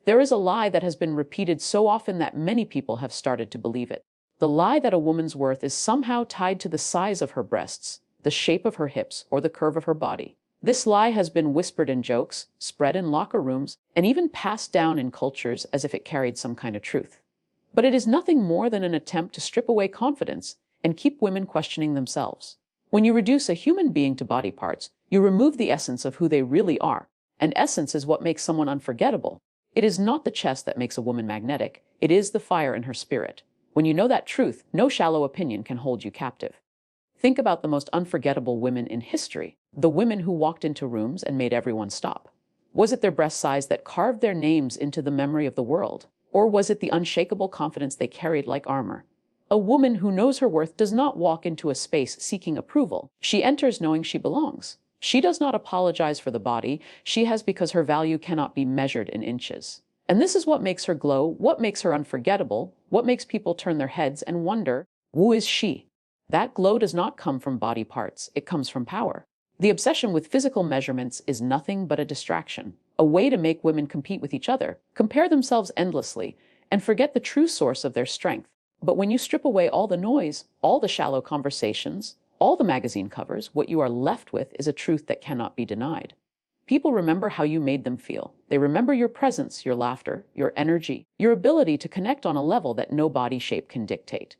There is a lie that has been repeated so often that many people have started to believe it. The lie that a woman's worth is somehow tied to the size of her breasts, the shape of her hips, or the curve of her body. This lie has been whispered in jokes, spread in locker rooms, and even passed down in cultures as if it carried some kind of truth. But it is nothing more than an attempt to strip away confidence and keep women questioning themselves. When you reduce a human being to body parts, you remove the essence of who they really are. And essence is what makes someone unforgettable. It is not the chest that makes a woman magnetic. It is the fire in her spirit. When you know that truth, no shallow opinion can hold you captive. Think about the most unforgettable women in history, the women who walked into rooms and made everyone stop. Was it their breast size that carved their names into the memory of the world? Or was it the unshakable confidence they carried like armor? A woman who knows her worth does not walk into a space seeking approval. She enters knowing she belongs. She does not apologize for the body she has because her value cannot be measured in inches. And this is what makes her glow, what makes her unforgettable, what makes people turn their heads and wonder, who is she? That glow does not come from body parts, it comes from power. The obsession with physical measurements is nothing but a distraction, a way to make women compete with each other, compare themselves endlessly, and forget the true source of their strength. But when you strip away all the noise, all the shallow conversations, all the magazine covers, what you are left with is a truth that cannot be denied. People remember how you made them feel. They remember your presence, your laughter, your energy, your ability to connect on a level that no body shape can dictate.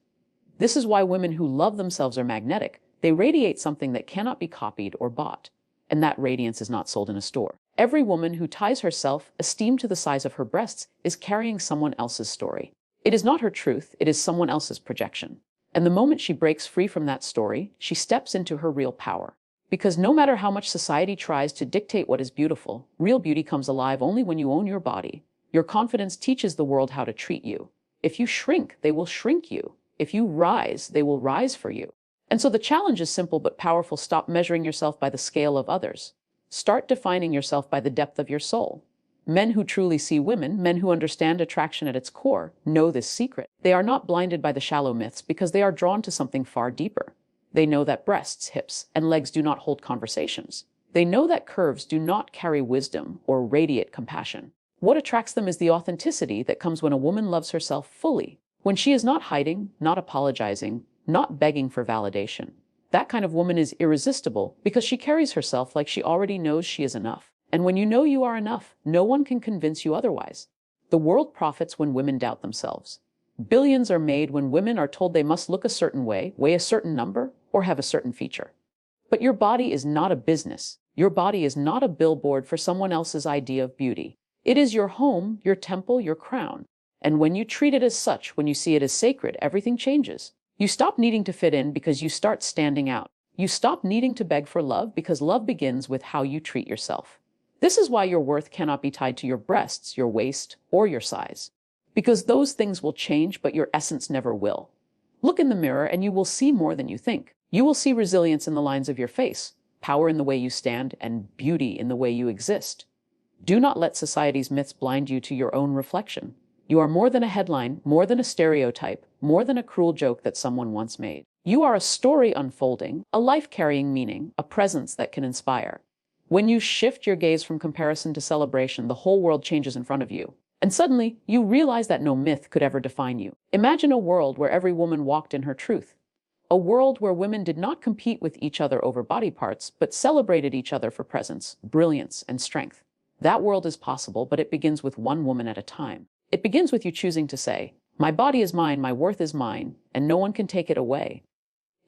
This is why women who love themselves are magnetic. They radiate something that cannot be copied or bought. And that radiance is not sold in a store. Every woman who ties her self-esteem to the size of her breasts is carrying someone else's story. It is not her truth, it is someone else's projection. And the moment she breaks free from that story, she steps into her real power. Because no matter how much society tries to dictate what is beautiful, real beauty comes alive only when you own your body. Your confidence teaches the world how to treat you. If you shrink, they will shrink you. If you rise, they will rise for you. And so the challenge is simple but powerful. Stop measuring yourself by the scale of others. Start defining yourself by the depth of your soul. Men who truly see women, men who understand attraction at its core, know this secret. They are not blinded by the shallow myths because they are drawn to something far deeper. They know that breasts, hips, and legs do not hold conversations. They know that curves do not carry wisdom or radiate compassion. What attracts them is the authenticity that comes when a woman loves herself fully, when she is not hiding, not apologizing, not begging for validation. That kind of woman is irresistible because she carries herself like she already knows she is enough. And when you know you are enough, no one can convince you otherwise. The world profits when women doubt themselves. Billions are made when women are told they must look a certain way, weigh a certain number, or have a certain feature. But your body is not a business. Your body is not a billboard for someone else's idea of beauty. It is your home, your temple, your crown. And when you treat it as such, when you see it as sacred, everything changes. You stop needing to fit in because you start standing out. You stop needing to beg for love because love begins with how you treat yourself. This is why your worth cannot be tied to your breasts, your waist, or your size. Because those things will change, but your essence never will. Look in the mirror and you will see more than you think. You will see resilience in the lines of your face, power in the way you stand, and beauty in the way you exist. Do not let society's myths blind you to your own reflection. You are more than a headline, more than a stereotype, more than a cruel joke that someone once made. You are a story unfolding, a life carrying meaning, a presence that can inspire. When you shift your gaze from comparison to celebration, the whole world changes in front of you. And suddenly, you realize that no myth could ever define you. Imagine a world where every woman walked in her truth. A world where women did not compete with each other over body parts, but celebrated each other for presence, brilliance, and strength. That world is possible, but it begins with one woman at a time. It begins with you choosing to say, "My body is mine, my worth is mine, and no one can take it away."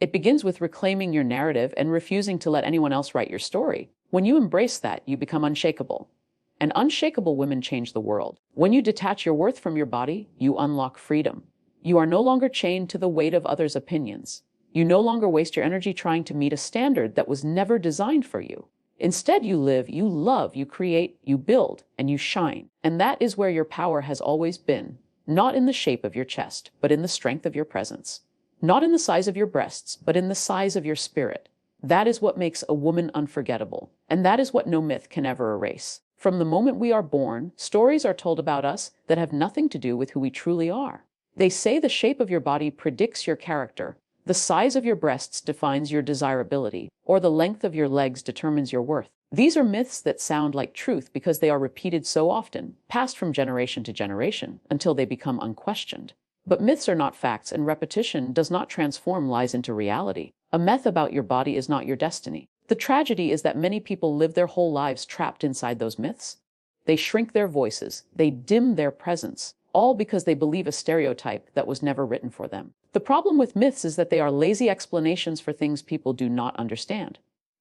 It begins with reclaiming your narrative and refusing to let anyone else write your story. When you embrace that, you become unshakable. And unshakable women change the world. When you detach your worth from your body, you unlock freedom. You are no longer chained to the weight of others' opinions. You no longer waste your energy trying to meet a standard that was never designed for you. Instead, you live, you love, you create, you build, and you shine. And that is where your power has always been. Not in the shape of your chest, but in the strength of your presence. Not in the size of your breasts, but in the size of your spirit. That is what makes a woman unforgettable. And that is what no myth can ever erase. From the moment we are born, stories are told about us that have nothing to do with who we truly are. They say the shape of your body predicts your character. The size of your breasts defines your desirability, or the length of your legs determines your worth. These are myths that sound like truth because they are repeated so often, passed from generation to generation, until they become unquestioned. But myths are not facts, and repetition does not transform lies into reality. A myth about your body is not your destiny. The tragedy is that many people live their whole lives trapped inside those myths. They shrink their voices, they dim their presence, all because they believe a stereotype that was never written for them. The problem with myths is that they are lazy explanations for things people do not understand.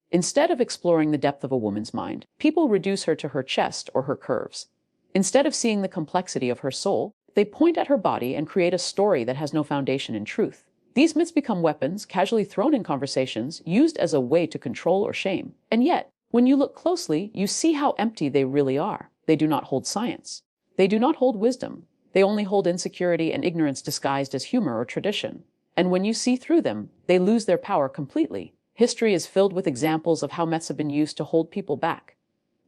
Instead of exploring the depth of a woman's mind, people reduce her to her chest or her curves. Instead of seeing the complexity of her soul, they point at her body and create a story that has no foundation in truth. These myths become weapons, casually thrown in conversations, used as a way to control or shame. And yet, when you look closely, you see how empty they really are. They do not hold science. They do not hold wisdom. They only hold insecurity and ignorance disguised as humor or tradition. And when you see through them, they lose their power completely. History is filled with examples of how myths have been used to hold people back.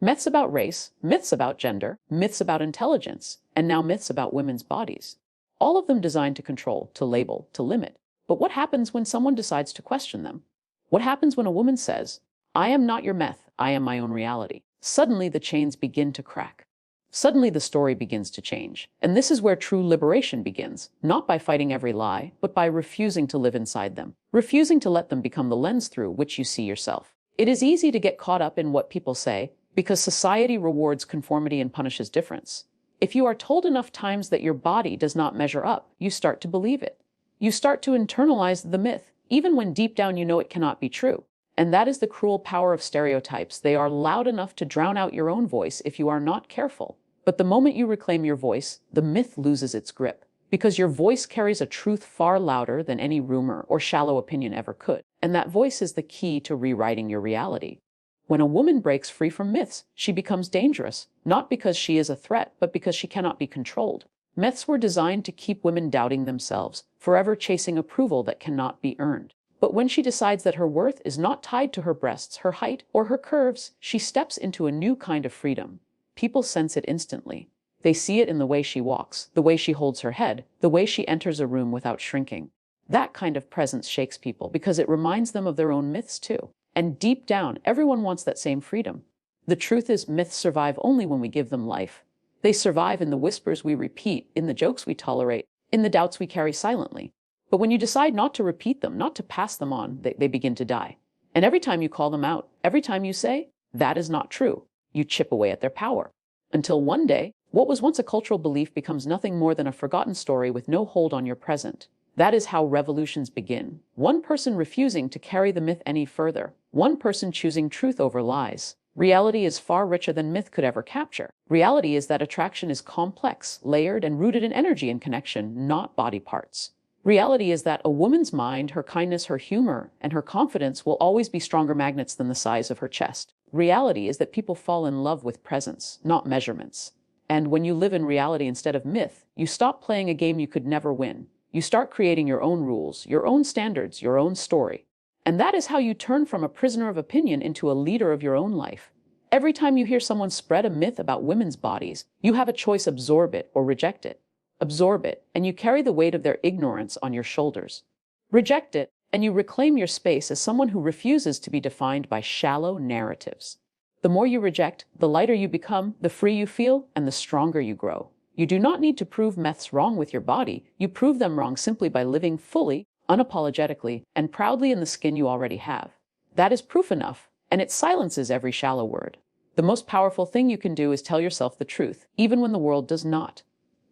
Myths about race, myths about gender, myths about intelligence, and now myths about women's bodies. All of them designed to control, to label, to limit. But what happens when someone decides to question them? What happens when a woman says, "I am not your myth, I am my own reality"? Suddenly the chains begin to crack. Suddenly the story begins to change. And this is where true liberation begins, not by fighting every lie, but by refusing to live inside them, refusing to let them become the lens through which you see yourself. It is easy to get caught up in what people say because society rewards conformity and punishes difference. If you are told enough times that your body does not measure up, you start to believe it. You start to internalize the myth, even when deep down you know it cannot be true. And that is the cruel power of stereotypes. They are loud enough to drown out your own voice if you are not careful. But the moment you reclaim your voice, the myth loses its grip, because your voice carries a truth far louder than any rumor or shallow opinion ever could. And that voice is the key to rewriting your reality. When a woman breaks free from myths, she becomes dangerous, not because she is a threat, but because she cannot be controlled. Myths were designed to keep women doubting themselves, forever chasing approval that cannot be earned. But when she decides that her worth is not tied to her breasts, her height, or her curves, she steps into a new kind of freedom. People sense it instantly. They see it in the way she walks, the way she holds her head, the way she enters a room without shrinking. That kind of presence shakes people because it reminds them of their own myths too. And deep down, everyone wants that same freedom. The truth is, myths survive only when we give them life. They survive in the whispers we repeat, in the jokes we tolerate, in the doubts we carry silently. But when you decide not to repeat them, not to pass them on, they begin to die. And every time you call them out, every time you say, "That is not true," you chip away at their power. Until one day, what was once a cultural belief becomes nothing more than a forgotten story with no hold on your present. That is how revolutions begin. One person refusing to carry the myth any further. One person choosing truth over lies. Reality is far richer than myth could ever capture. Reality is that attraction is complex, layered, and rooted in energy and connection, not body parts. Reality is that a woman's mind, her kindness, her humor, and her confidence will always be stronger magnets than the size of her chest. Reality is that people fall in love with presence, not measurements. And when you live in reality instead of myth, you stop playing a game you could never win. You start creating your own rules, your own standards, your own story. And that is how you turn from a prisoner of opinion into a leader of your own life. Every time you hear someone spread a myth about women's bodies, you have a choice: absorb it or reject it. Absorb it, and you carry the weight of their ignorance on your shoulders. Reject it, and you reclaim your space as someone who refuses to be defined by shallow narratives. The more you reject, the lighter you become, the free you feel, and the stronger you grow. You do not need to prove myths wrong with your body. You prove them wrong simply by living fully, unapologetically, and proudly in the skin you already have. That is proof enough, and it silences every shallow word. The most powerful thing you can do is tell yourself the truth, even when the world does not.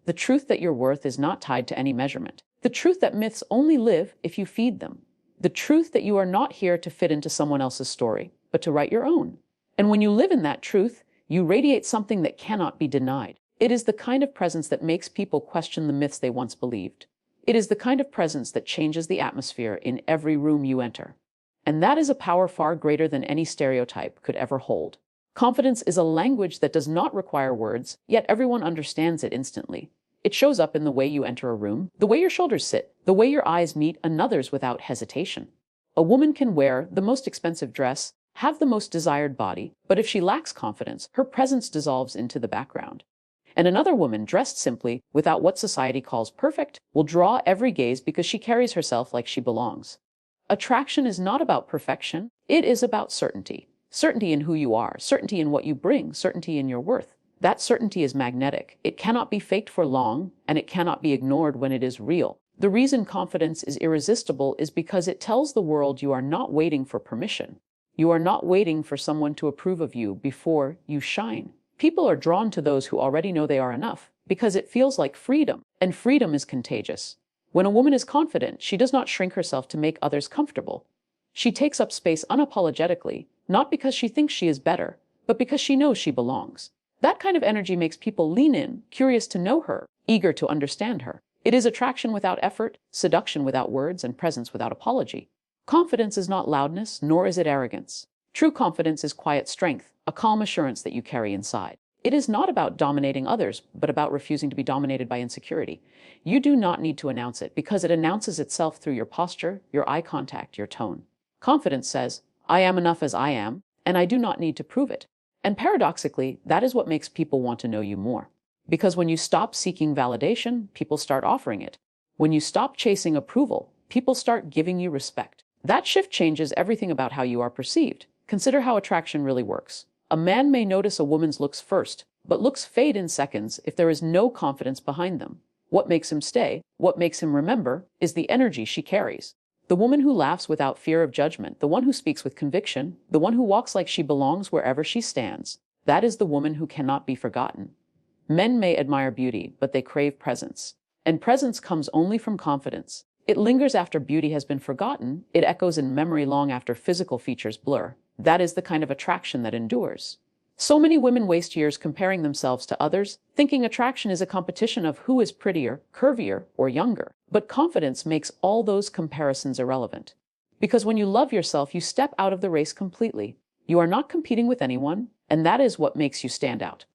The truth that your worth is not tied to any measurement. The truth that myths only live if you feed them. The truth that you are not here to fit into someone else's story, but to write your own. And when you live in that truth, you radiate something that cannot be denied. It is the kind of presence that makes people question the myths they once believed. It is the kind of presence that changes the atmosphere in every room you enter. And that is a power far greater than any stereotype could ever hold. Confidence is a language that does not require words, yet everyone understands it instantly. It shows up in the way you enter a room, the way your shoulders sit, the way your eyes meet another's without hesitation. A woman can wear the most expensive dress, have the most desired body, but if she lacks confidence, her presence dissolves into the background. And another woman, dressed simply, without what society calls perfect, will draw every gaze because she carries herself like she belongs. Attraction is not about perfection, it is about certainty. Certainty in who you are, certainty in what you bring, certainty in your worth. That certainty is magnetic. It cannot be faked for long, and it cannot be ignored when it is real. The reason confidence is irresistible is because it tells the world you are not waiting for permission. You are not waiting for someone to approve of you before you shine. People are drawn to those who already know they are enough because it feels like freedom, and freedom is contagious. When a woman is confident, she does not shrink herself to make others comfortable. She takes up space unapologetically, not because she thinks she is better, but because she knows she belongs. That kind of energy makes people lean in, curious to know her, eager to understand her. It is attraction without effort, seduction without words, and presence without apology. Confidence is not loudness, nor is it arrogance. True confidence is quiet strength, a calm assurance that you carry inside. It is not about dominating others, but about refusing to be dominated by insecurity. You do not need to announce it because it announces itself through your posture, your eye contact, your tone. Confidence says, I am enough as I am, and I do not need to prove it. And paradoxically, that is what makes people want to know you more. Because when you stop seeking validation, people start offering it. When you stop chasing approval, people start giving you respect. That shift changes everything about how you are perceived. Consider how attraction really works. A man may notice a woman's looks first, but looks fade in seconds if there is no confidence behind them. What makes him stay, what makes him remember, is the energy she carries. The woman who laughs without fear of judgment, the one who speaks with conviction, the one who walks like she belongs wherever she stands, that is the woman who cannot be forgotten. Men may admire beauty, but they crave presence. And presence comes only from confidence. It lingers after beauty has been forgotten. It echoes in memory long after physical features blur. That is the kind of attraction that endures. So many women waste years comparing themselves to others, thinking attraction is a competition of who is prettier, curvier, or younger. But confidence makes all those comparisons irrelevant. Because when you love yourself, you step out of the race completely. You are not competing with anyone, and that is what makes you stand out.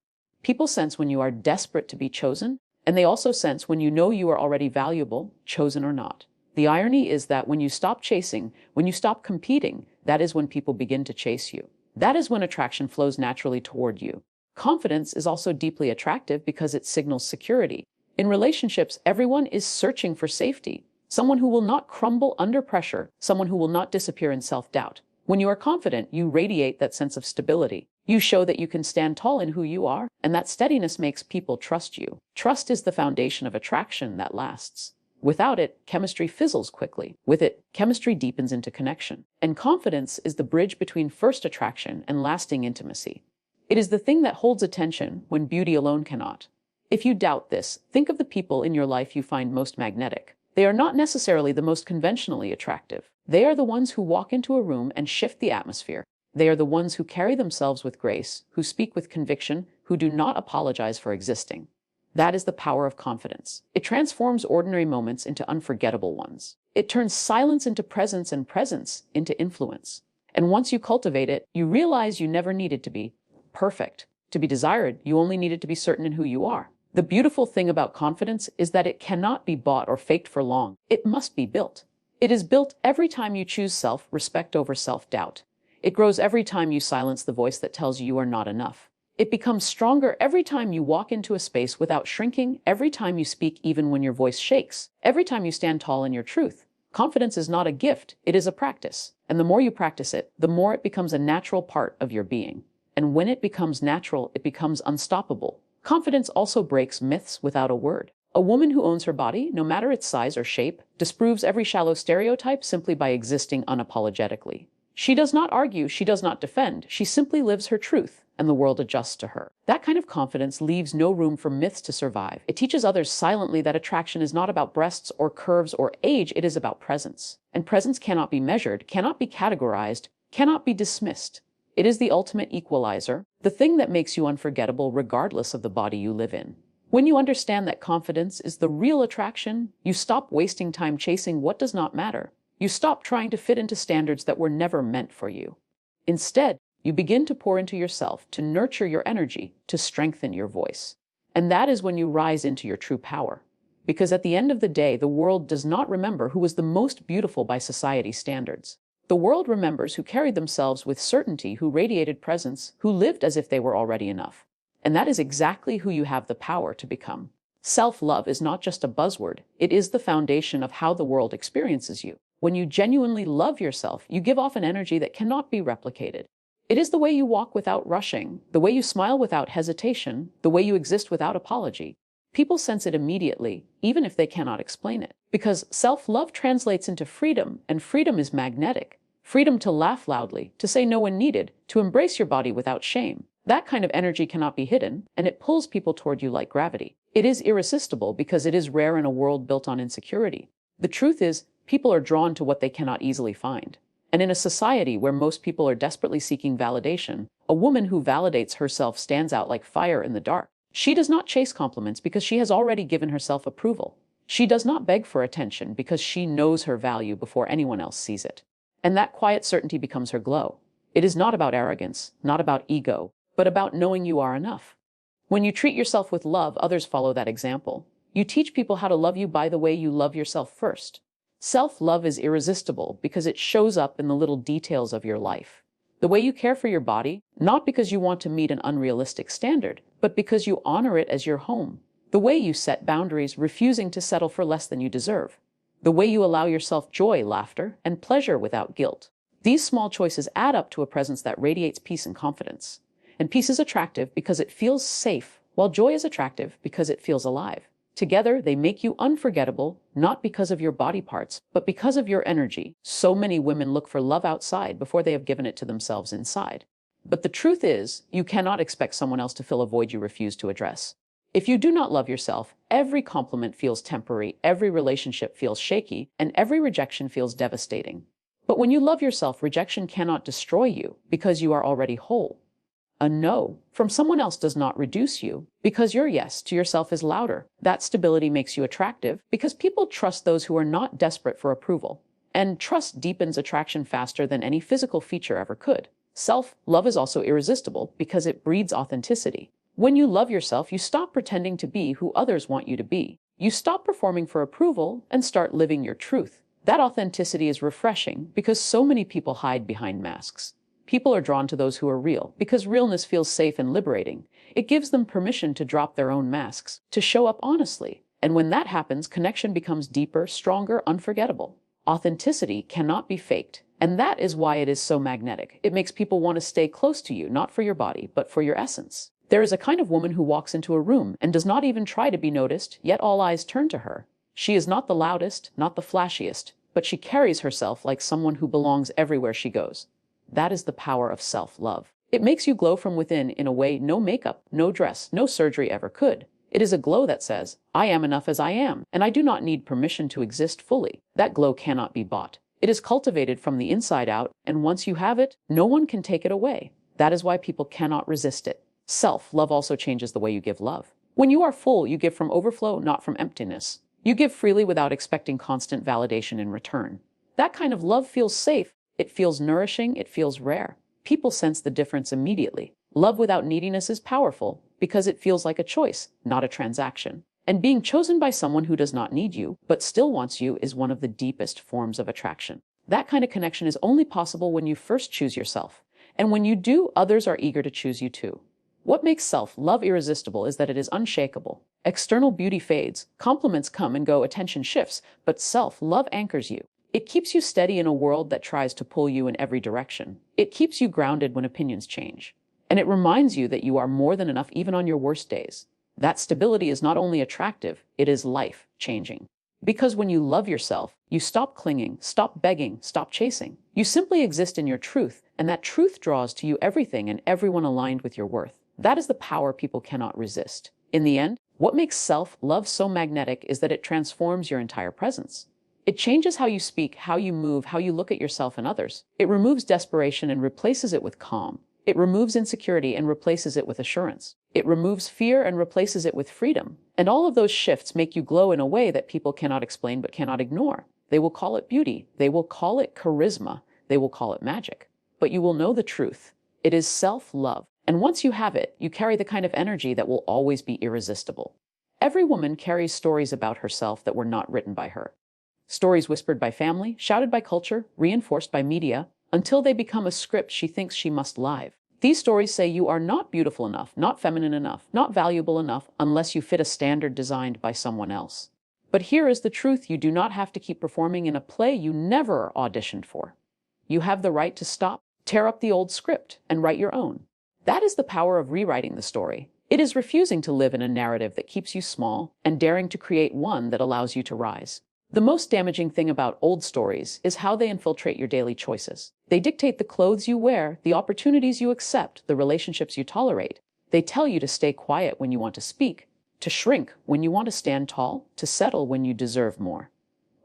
People sense when you are desperate to be chosen, and they also sense when you know you are already valuable, chosen or not. The irony is that when you stop chasing, when you stop competing, that is when people begin to chase you. That is when attraction flows naturally toward you. Confidence is also deeply attractive because it signals security. In relationships, everyone is searching for safety. Someone who will not crumble under pressure, someone who will not disappear in self-doubt. When you are confident, you radiate that sense of stability. You show that you can stand tall in who you are, and that steadiness makes people trust you. Trust is the foundation of attraction that lasts. Without it, chemistry fizzles quickly. With it, chemistry deepens into connection. And confidence is the bridge between first attraction and lasting intimacy. It is the thing that holds attention when beauty alone cannot. If you doubt this, think of the people in your life you find most magnetic. They are not necessarily the most conventionally attractive. They are the ones who walk into a room and shift the atmosphere. They are the ones who carry themselves with grace, who speak with conviction, who do not apologize for existing. That is the power of confidence. It transforms ordinary moments into unforgettable ones. It turns silence into presence and presence into influence. And once you cultivate it, you realize you never needed to be perfect. To be desired, you only needed to be certain in who you are. The beautiful thing about confidence is that it cannot be bought or faked for long. It must be built. It is built every time you choose self-respect over self-doubt. It grows every time you silence the voice that tells you you are not enough. It becomes stronger every time you walk into a space without shrinking, every time you speak even when your voice shakes, every time you stand tall in your truth. Confidence is not a gift, it is a practice. And the more you practice it, the more it becomes a natural part of your being. And when it becomes natural, it becomes unstoppable. Confidence also breaks myths without a word. A woman who owns her body, no matter its size or shape, disproves every shallow stereotype simply by existing unapologetically. She does not argue, she does not defend, she simply lives her truth, and the world adjusts to her. That kind of confidence leaves no room for myths to survive. It teaches others silently that attraction is not about breasts or curves or age, it is about presence. And presence cannot be measured, cannot be categorized, cannot be dismissed. It is the ultimate equalizer, the thing that makes you unforgettable regardless of the body you live in. When you understand that confidence is the real attraction, you stop wasting time chasing what does not matter. You stop trying to fit into standards that were never meant for you. Instead, you begin to pour into yourself, to nurture your energy, to strengthen your voice. And that is when you rise into your true power. Because at the end of the day, the world does not remember who was the most beautiful by society's standards. The world remembers who carried themselves with certainty, who radiated presence, who lived as if they were already enough. And that is exactly who you have the power to become. Self-love is not just a buzzword, it is the foundation of how the world experiences you. When you genuinely love yourself, you give off an energy that cannot be replicated. It is the way you walk without rushing, the way you smile without hesitation, the way you exist without apology. People sense it immediately, even if they cannot explain it. Because self-love translates into freedom, and freedom is magnetic. Freedom to laugh loudly, to say no when needed, to embrace your body without shame. That kind of energy cannot be hidden, and it pulls people toward you like gravity. It is irresistible because it is rare in a world built on insecurity. The truth is, people are drawn to what they cannot easily find. And in a society where most people are desperately seeking validation, a woman who validates herself stands out like fire in the dark. She does not chase compliments because she has already given herself approval. She does not beg for attention because she knows her value before anyone else sees it. And that quiet certainty becomes her glow. It is not about arrogance, not about ego, but about knowing you are enough. When you treat yourself with love, others follow that example. You teach people how to love you by the way you love yourself first. Self-love is irresistible because it shows up in the little details of your life. The way you care for your body, not because you want to meet an unrealistic standard, but because you honor it as your home. The way you set boundaries, refusing to settle for less than you deserve. The way you allow yourself joy, laughter, and pleasure without guilt. These small choices add up to a presence that radiates peace and confidence. And peace is attractive because it feels safe, while joy is attractive because it feels alive. Together, they make you unforgettable, not because of your body parts, but because of your energy. So many women look for love outside before they have given it to themselves inside. But the truth is, you cannot expect someone else to fill a void you refuse to address. If you do not love yourself, every compliment feels temporary, every relationship feels shaky, and every rejection feels devastating. But when you love yourself, rejection cannot destroy you because you are already whole. A no from someone else does not reduce you because your yes to yourself is louder. That stability makes you attractive because people trust those who are not desperate for approval. And trust deepens attraction faster than any physical feature ever could. Self-love is also irresistible because it breeds authenticity. When you love yourself, you stop pretending to be who others want you to be. You stop performing for approval and start living your truth. That authenticity is refreshing because so many people hide behind masks. People are drawn to those who are real because realness feels safe and liberating. It gives them permission to drop their own masks, to show up honestly. And when that happens, connection becomes deeper, stronger, unforgettable. Authenticity cannot be faked. And that is why it is so magnetic. It makes people want to stay close to you, not for your body, but for your essence. There is a kind of woman who walks into a room and does not even try to be noticed, yet all eyes turn to her. She is not the loudest, not the flashiest, but she carries herself like someone who belongs everywhere she goes. That is the power of self-love. It makes you glow from within in a way no makeup, no dress, no surgery ever could. It is a glow that says, I am enough as I am, and I do not need permission to exist fully. That glow cannot be bought. It is cultivated from the inside out, and once you have it, no one can take it away. That is why people cannot resist it. Self-love also changes the way you give love. When you are full, you give from overflow, not from emptiness. You give freely without expecting constant validation in return. That kind of love feels safe. It feels nourishing, it feels rare. People sense the difference immediately. Love without neediness is powerful because it feels like a choice, not a transaction. And being chosen by someone who does not need you, but still wants you, is one of the deepest forms of attraction. That kind of connection is only possible when you first choose yourself. And when you do, others are eager to choose you too. What makes self-love irresistible is that it is unshakable. External beauty fades, compliments come and go, attention shifts, but self-love anchors you. It keeps you steady in a world that tries to pull you in every direction. It keeps you grounded when opinions change. And it reminds you that you are more than enough even on your worst days. That stability is not only attractive, it is life-changing. Because when you love yourself, you stop clinging, stop begging, stop chasing. You simply exist in your truth, and that truth draws to you everything and everyone aligned with your worth. That is the power people cannot resist. In the end, what makes self-love so magnetic is that it transforms your entire presence. It changes how you speak, how you move, how you look at yourself and others. It removes desperation and replaces it with calm. It removes insecurity and replaces it with assurance. It removes fear and replaces it with freedom. And all of those shifts make you glow in a way that people cannot explain but cannot ignore. They will call it beauty. They will call it charisma. They will call it magic. But you will know the truth. It is self-love. And once you have it, you carry the kind of energy that will always be irresistible. Every woman carries stories about herself that were not written by her. Stories whispered by family, shouted by culture, reinforced by media, until they become a script she thinks she must live. These stories say you are not beautiful enough, not feminine enough, not valuable enough, unless you fit a standard designed by someone else. But here is the truth: you do not have to keep performing in a play you never auditioned for. You have the right to stop, Tear up the old script and write your own. That is the power of rewriting the story. It is refusing to live in a narrative that keeps you small and daring to create one that allows you to rise. The most damaging thing about old stories is how they infiltrate your daily choices. They dictate the clothes you wear, the opportunities you accept, the relationships you tolerate. They tell you to stay quiet when you want to speak, to shrink when you want to stand tall, to settle when you deserve more.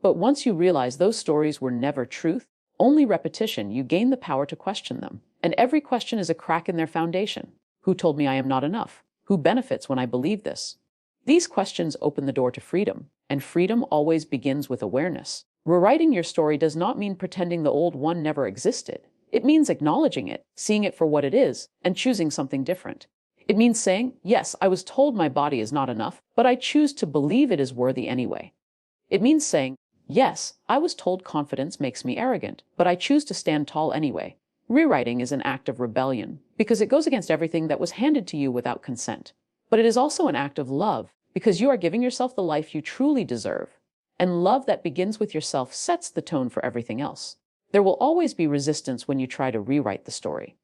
But once you realize those stories were never truth, only repetition, you gain the power to question them. And every question is a crack in their foundation. Who told me I am not enough? Who benefits when I believe this? These questions open the door to freedom, and freedom always begins with awareness. Rewriting your story does not mean pretending the old one never existed. It means acknowledging it, seeing it for what it is, and choosing something different. It means saying, yes, I was told my body is not enough, but I choose to believe it is worthy anyway. It means saying, yes, I was told confidence makes me arrogant, but I choose to stand tall anyway. Rewriting is an act of rebellion because it goes against everything that was handed to you without consent. But it is also an act of love because you are giving yourself the life you truly deserve. And love that begins with yourself sets the tone for everything else. There will always be resistance when you try to rewrite the story.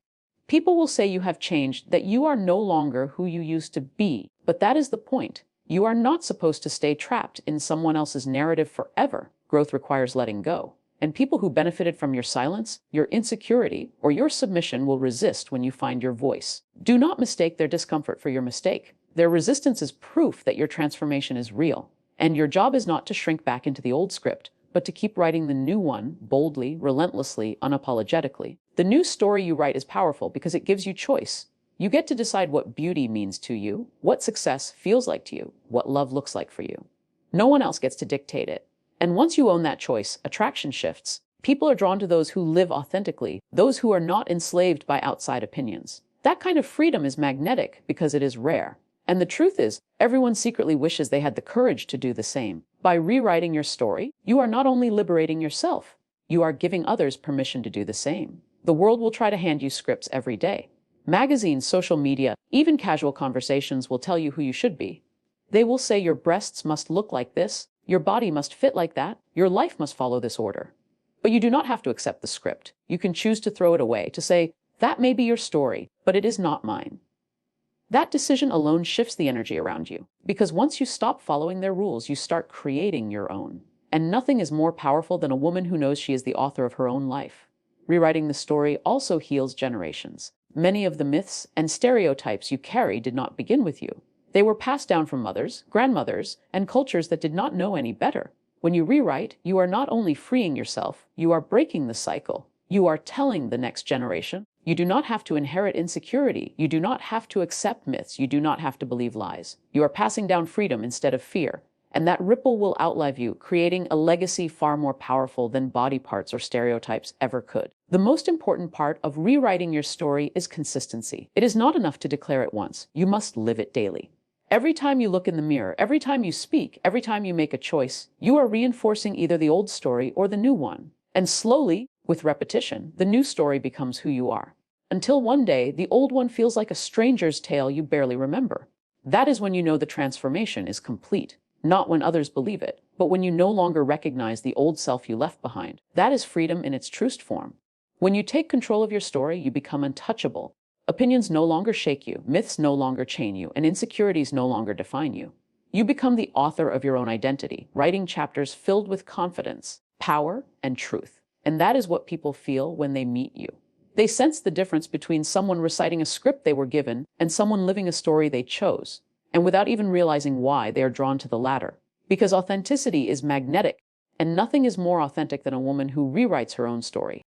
People will say you have changed, that you are no longer who you used to be. But that is the point. You are not supposed to stay trapped in someone else's narrative forever. Growth requires letting go. And people who benefited from your silence, your insecurity, or your submission will resist when you find your voice. Do not mistake their discomfort for your mistake. Their resistance is proof that your transformation is real. And your job is not to shrink back into the old script, but to keep writing the new one, boldly, relentlessly, unapologetically. The new story you write is powerful because it gives you choice. You get to decide what beauty means to you, what success feels like to you, what love looks like for you. No one else gets to dictate it. And once you own that choice, attraction shifts. People are drawn to those who live authentically, those who are not enslaved by outside opinions. That kind of freedom is magnetic because it is rare. And the truth is, everyone secretly wishes they had the courage to do the same. By rewriting your story, you are not only liberating yourself, you are giving others permission to do the same. The world will try to hand you scripts every day. Magazines, social media, even casual conversations will tell you who you should be. They will say your breasts must look like this, your body must fit like that, your life must follow this order. But you do not have to accept the script. You can choose to throw it away, to say, that may be your story, but it is not mine. That decision alone shifts the energy around you, because once you stop following their rules, you start creating your own. And nothing is more powerful than a woman who knows she is the author of her own life. Rewriting the story also heals generations. Many of the myths and stereotypes you carry did not begin with you. They were passed down from mothers, grandmothers, and cultures that did not know any better. When you rewrite, you are not only freeing yourself, you are breaking the cycle. You are telling the next generation, you do not have to inherit insecurity. You do not have to accept myths. You do not have to believe lies. You are passing down freedom instead of fear. And that ripple will outlive you, creating a legacy far more powerful than body parts or stereotypes ever could. The most important part of rewriting your story is consistency. It is not enough to declare it once. You must live it daily. Every time you look in the mirror, every time you speak, every time you make a choice, you are reinforcing either the old story or the new one. And slowly, with repetition, the new story becomes who you are. Until one day, the old one feels like a stranger's tale you barely remember. That is when you know the transformation is complete. Not when others believe it, but when you no longer recognize the old self you left behind. That is freedom in its truest form. When you take control of your story, you become untouchable. Opinions no longer shake you, myths no longer chain you, and insecurities no longer define you. You become the author of your own identity, writing chapters filled with confidence, power, and truth. And that is what people feel when they meet you. They sense the difference between someone reciting a script they were given and someone living a story they chose. And without even realizing why, they are drawn to the latter. Because authenticity is magnetic, and nothing is more authentic than a woman who rewrites her own story.